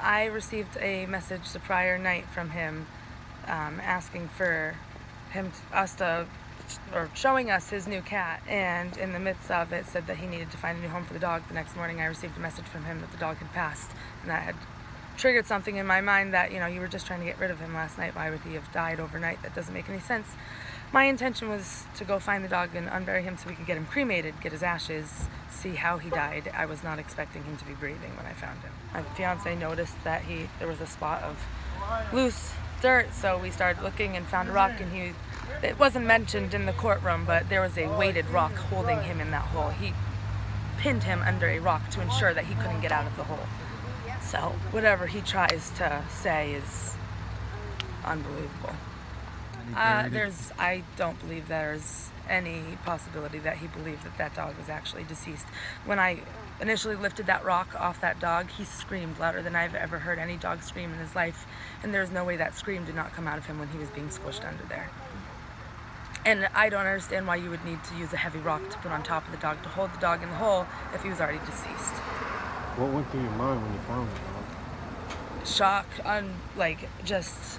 I received a message the prior night from him asking for showing us his new cat, and in the midst of it said that he needed to find a new home for the dog. The next morning I received a message from him that the dog had passed, and that had triggered something in my mind that, you were just trying to get rid of him last night. Why would he have died overnight? That doesn't make any sense. My intention was to go find the dog and unbury him so we could get him cremated, get his ashes, see how he died. I was not expecting him to be breathing when I found him. My fiance noticed that there was a spot of loose dirt, so we started looking and found a rock, and it wasn't mentioned in the courtroom, but there was a weighted rock holding him in that hole. He pinned him under a rock to ensure that he couldn't get out of the hole. So whatever he tries to say is unbelievable. I don't believe there's any possibility that he believed that dog was actually deceased. When I initially lifted that rock off that dog, he screamed louder than I've ever heard any dog scream in his life, and there's no way that scream did not come out of him when he was being squished under there. And I don't understand why you would need to use a heavy rock to put on top of the dog to hold the dog in the hole if he was already deceased. What went through your mind when you found the dog? Shock, just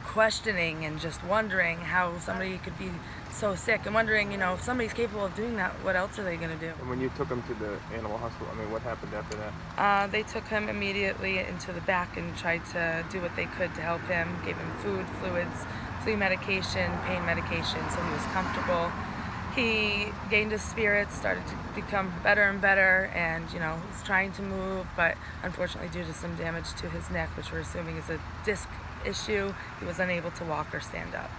questioning and just wondering how somebody could be so sick, and wondering, if somebody's capable of doing that, what else are they going to do? And when you took him to the animal hospital, what happened after that? They took him immediately into the back and tried to do what they could to help him, gave him food, fluids, flea medication, pain medication, so he was comfortable. He gained his spirits, started to become better and better, and was trying to move, but unfortunately due to some damage to his neck, which we're assuming is a disc issue, he was unable to walk or stand up.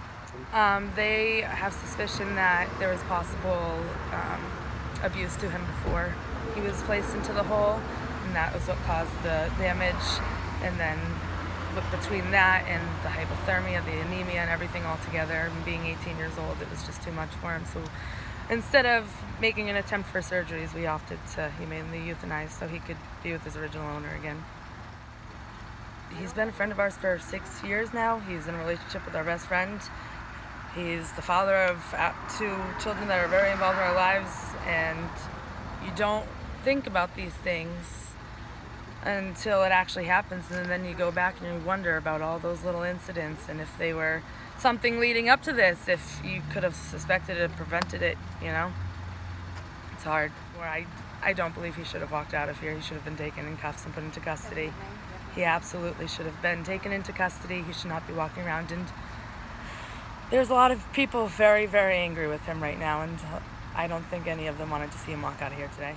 They have suspicion that there was possible abuse to him before he was placed into the hole, and that was what caused the damage. And then between that and the hypothermia, the anemia, and everything all together, and being 18 years old, it was just too much for him. So instead of making an attempt for surgeries, we opted to humanely euthanize so he could be with his original owner again. He's been a friend of ours for 6 years now. He's in a relationship with our best friend. He's the father of 2 children that are very involved in our lives, and you don't think about these things until it actually happens, and then you go back and you wonder about all those little incidents, and if they were something leading up to this, if you could have suspected it, prevented it, It's hard. I don't believe he should have walked out of here. He should have been taken in cuffs and put into custody. He absolutely should have been taken into custody. He should not be walking around, and there's a lot of people very, very angry with him right now, and I don't think any of them wanted to see him walk out of here today.